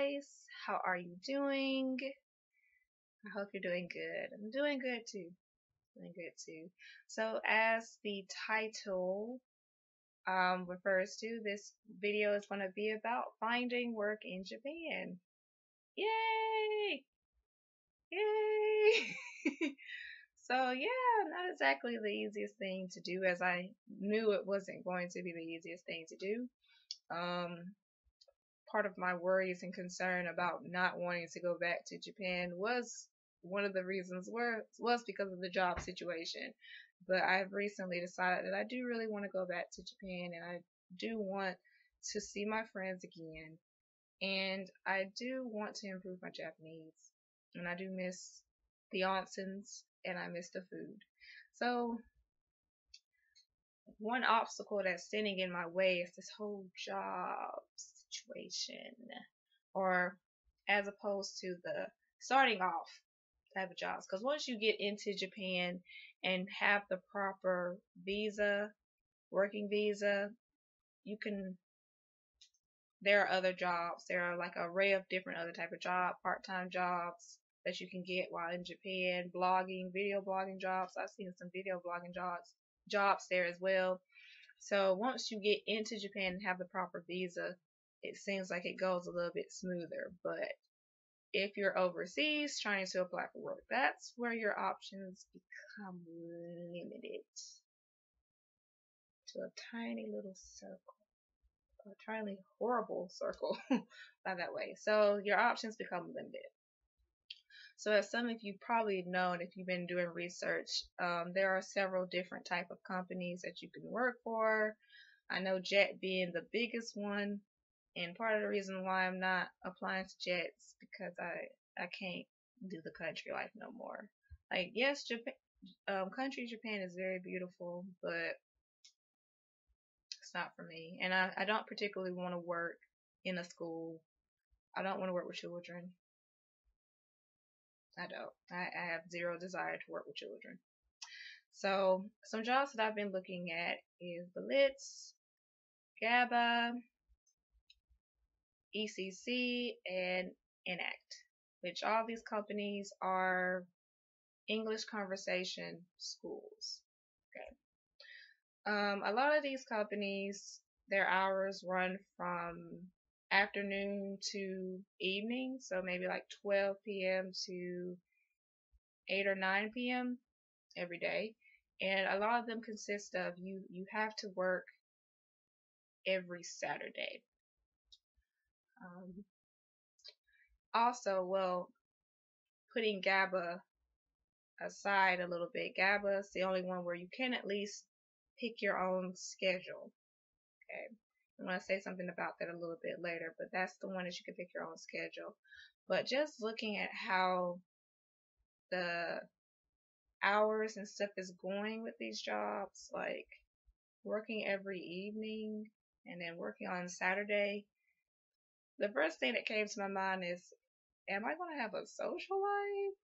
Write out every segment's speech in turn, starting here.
guys. How are you doing? I hope you're doing good. I'm doing good too. Doing good too. So, as the title refers to, this video is going to be about finding work in Japan. Yay! Yay! So, yeah, not exactly the easiest thing to do, as I knew it wasn't going to be the easiest thing to do. Part of my worries and concern about not wanting to go back to Japan was one of the reasons was because of the job situation. But I've recently decided that I do really want to go back to Japan, and I do want to see my friends again, and I do want to improve my Japanese, and I do miss the onsens and I miss the food. So one obstacle that's standing in my way is this whole job situation, or as opposed to the starting off type of jobs. Because once you get into Japan and have the proper visa, working visa, you can. There are other jobs. There are like an array of different other type of job, part-time jobs that you can get while in Japan. Blogging, video blogging jobs. I've seen some video blogging jobs there as well. So once you get into Japan and have the proper visa, it seems like it goes a little bit smoother. But if you're overseas trying to apply for work, that's where your options become limited to a tiny little circle, a tiny horrible circle by that way. So your options become limited. So as some of you probably know, and if you've been doing research, there are several different type of companies that you can work for. I know Jet being the biggest one, and part of the reason why I'm not applying to Jet is because I can't do the country life no more. Like, yes, Japan, country Japan is very beautiful, but it's not for me. And I don't particularly want to work in a school. I don't want to work with children. I don't. I have zero desire to work with children. So some jobs that I've been looking at is Blitz, GABA, ECC, and Enact, which all these companies are English conversation schools. Okay. A lot of these companies, their hours run from afternoon to evening, so maybe like 12 p.m. to 8 or 9 p.m. every day. And a lot of them consist of you have to work every Saturday. Also, well, putting GABA aside a little bit, GABA is the only one where you can at least pick your own schedule. Okay. I'm going to say something about that a little bit later, but that's the one that you can pick your own schedule. But just looking at how the hours and stuff is going with these jobs, like working every evening and then working on Saturday, the first thing that came to my mind is, am I going to have a social life?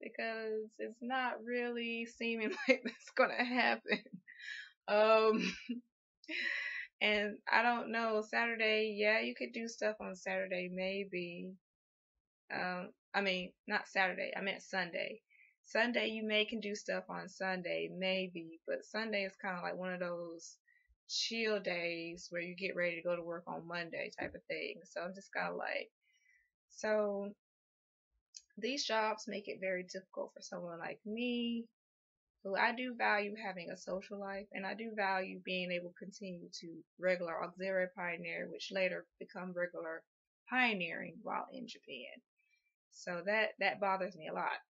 Because it's not really seeming like that's going to happen. And I don't know, Saturday, yeah, you could do stuff on Saturday, maybe. I mean, not Saturday, I meant Sunday. Sunday, you can do stuff on Sunday, maybe, but Sunday is kind of like one of those chill days where you get ready to go to work on Monday type of thing. So I'm just kind of like, so these jobs make it very difficult for someone like me, who I do value having a social life, and I do value being able to continue to regular auxiliary pioneer, which later become regular pioneering while in Japan. So that bothers me a lot.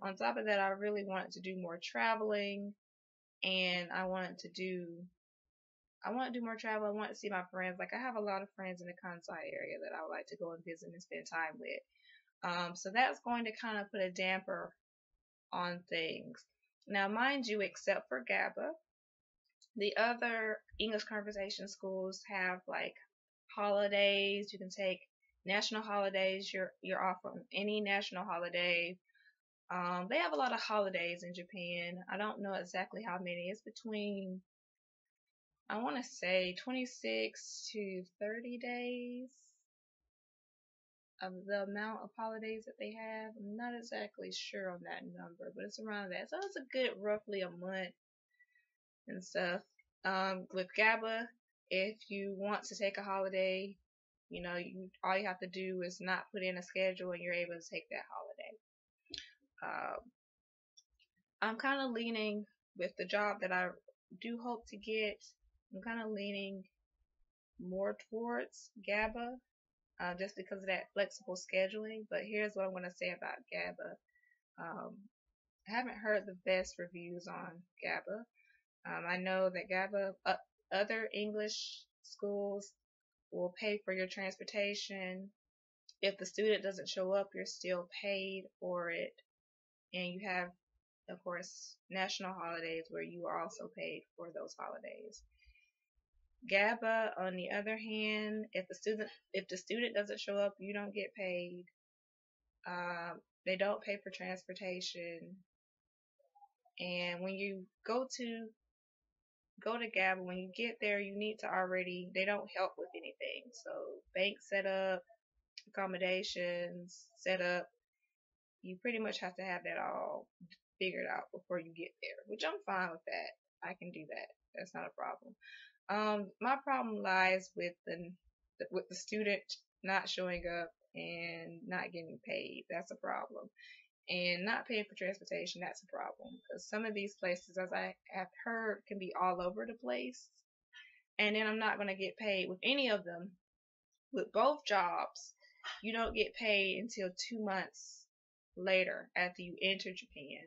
On top of that, I really wanted to do more traveling, and I want to do more travel. I want to see my friends. Like, I have a lot of friends in the Kansai area that I would like to go and visit and spend time with. So that's going to kind of put a damper on things. Now, mind you, except for GABA, the other English conversation schools have like holidays. You can take national holidays. You're off on any national holiday. They have a lot of holidays in Japan. I don't know exactly how many. It's between, I want to say 26 to 30 days. of the amount of holidays that they have. I'm not exactly sure on that number, but it's around that. So it's a good roughly a month and stuff. With GABA, if you want to take a holiday, all you have to do is not put in a schedule and you're able to take that holiday. I'm kind of leaning with the job that I do hope to get. I'm kind of leaning more towards GABA, just because of that flexible scheduling. But here's what I'm going to say about GABA. I haven't heard the best reviews on GABA. I know that GABA, other English schools will pay for your transportation. If the student doesn't show up, you're still paid for it. And you have, of course, national holidays where you are also paid for those holidays. GABA, on the other hand, if the student doesn't show up, you don't get paid. They don't pay for transportation. And when you go to GABA, when you get there, you need to they don't help with anything. So bank setup, accommodations, setup, you pretty much have to have that all figured out before you get there, which I'm fine with that. I can do that. That's not a problem. My problem lies with the student not showing up and not getting paid. That's a problem. And not paying for transportation, that's a problem. Because some of these places, as I have heard, can be all over the place. And then I'm not going to get paid with any of them. With both jobs, you don't get paid until 2 months later after you enter Japan.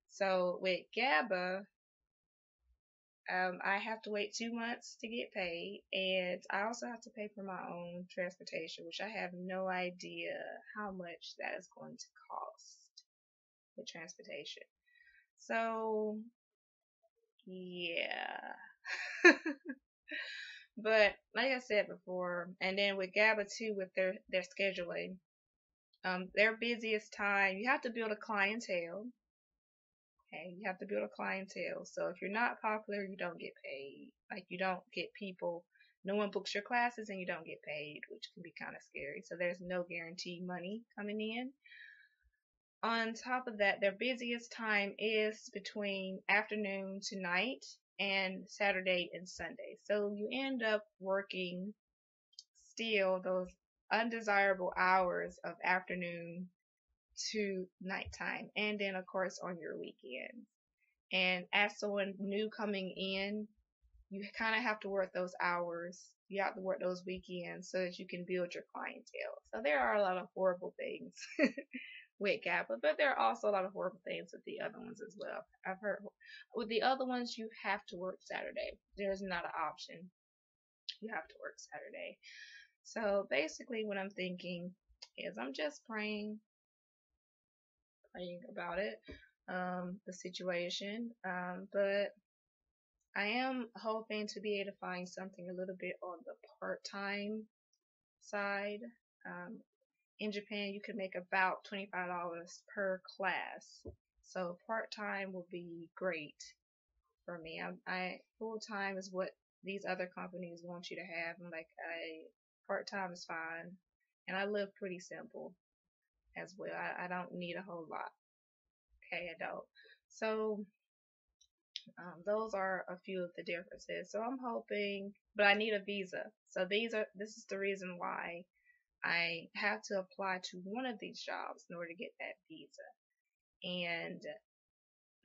So with GABA, I have to wait 2 months to get paid, and I also have to pay for my own transportation, which I have no idea how much that is going to cost with transportation. So, yeah. But like I said before, and then with GABA too, with their scheduling, their busiest time, you have to build a clientele. Okay, you have to build a clientele. So if you're not popular, you don't get paid. Like, you don't get people. No one books your classes and you don't get paid, which can be kind of scary. So there's no guaranteed money coming in. On top of that, their busiest time is between afternoon to night and Saturday and Sunday. So you end up working still those undesirable hours of afternoon to nighttime, and then of course on your weekends. And as someone new coming in, you kind of have to work those hours. You have to work those weekends so that you can build your clientele. So there are a lot of horrible things with GABA, but there are also a lot of horrible things with the other ones as well. I've heard with the other ones, you have to work Saturday. There's not an option. You have to work Saturday. So basically what I'm thinking is I'm just praying about it, the situation. But I am hoping to be able to find something a little bit on the part-time side. In Japan, you can make about $25 per class. So part-time will be great for me. I full-time is what these other companies want you to have. I'm like, part-time is fine. And I live pretty simple as well. I don't need a whole lot. Okay, I don't. So those are a few of the differences. So I'm hoping, but I need a visa. So this is the reason why I have to apply to one of these jobs in order to get that visa. And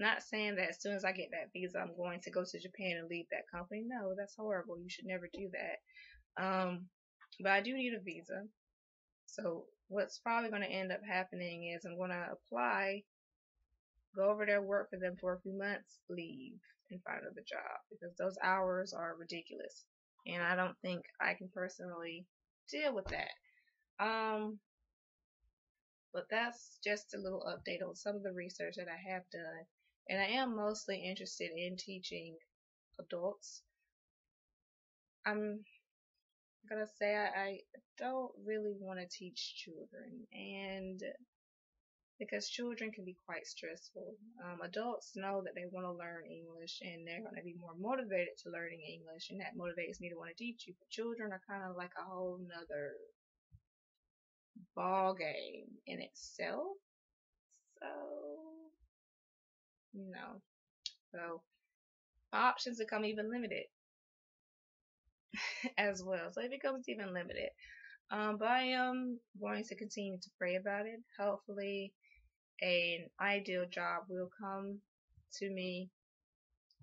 not saying that as soon as I get that visa, I'm going to go to Japan and leave that company. No, that's horrible. You should never do that. But I do need a visa. So what's probably going to end up happening is I'm going to apply, go over there, work for them for a few months, leave, and find another job, because those hours are ridiculous. And I don't think I can personally deal with that. But that's just a little update on some of the research that I have done. And I am mostly interested in teaching adults. I'm gonna say I don't really want to teach children, and because children can be quite stressful. Adults know that they want to learn English and they're going to be more motivated to learning English, and that motivates me to want to teach you. But children are kind of like a whole nother ball game in itself. So, you know, so my options become even limited as well. So it becomes even limited. But I am going to continue to pray about it. Hopefully, an ideal job will come to me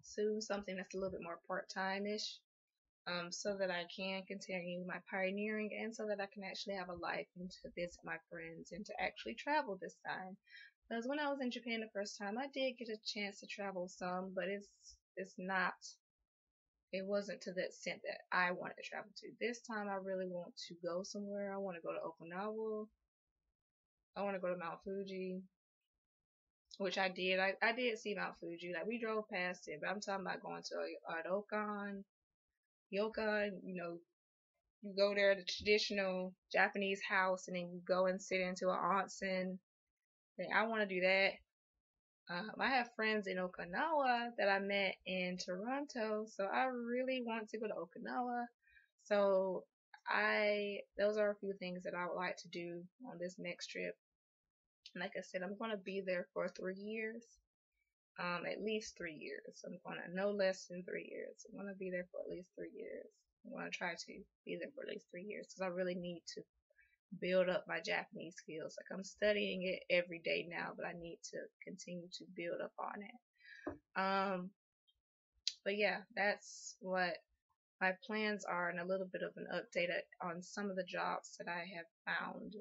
soon, something that's a little bit more part-time ish, so that I can continue my pioneering and so that I can actually have a life and to visit my friends and to actually travel this time. Because when I was in Japan the first time, I did get a chance to travel some, but it's not. It wasn't to the extent that I wanted to travel to. This time, I really want to go somewhere. I want to go to Okinawa. I want to go to Mount Fuji, which I did. I did see Mount Fuji. Like, we drove past it, but I'm talking about going to Ryokan, Ryokan. You know, you go there, the traditional Japanese house, and then you go and sit into an onsen. Then I want to do that. I have friends in Okinawa that I met in Toronto, so I really want to go to Okinawa. So those are a few things that I would like to do on this next trip. Like I said, I'm going to be there for 3 years, at least 3 years. I'm going to no less than 3 years. I'm going to be there for at least 3 years. I'm going to try to be there for at least 3 years because I really need to build up my Japanese skills. Like, I'm studying it every day now, but I need to continue to build up on it. But yeah, that's what my plans are, and a little bit of an update on some of the jobs that I have found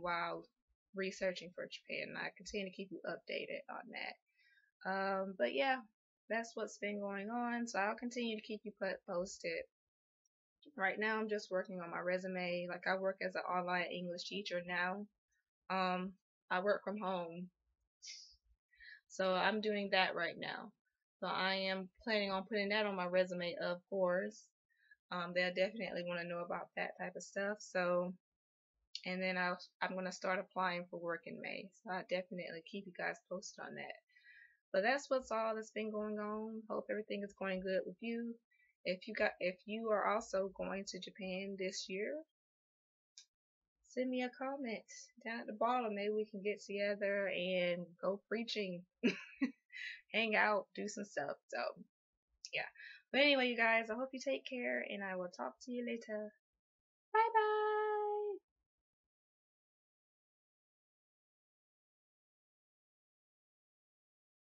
while researching for Japan. And I continue to keep you updated on that. But yeah, that's what's been going on. So I'll continue to keep you posted. Right now, I'm just working on my resume. Like, I work as an online English teacher now. I work from home, so I'm doing that right now. So I am planning on putting that on my resume, of course. They'll definitely want to know about that type of stuff. So, and then I'm gonna start applying for work in May. So I'll definitely keep you guys posted on that. But that's what's all that's been going on. Hope everything is going good with you. If you are also going to Japan this year, send me a comment down at the bottom. Maybe we can get together and go preaching, hang out, do some stuff. So yeah. But anyway, you guys, I hope you take care, and I will talk to you later.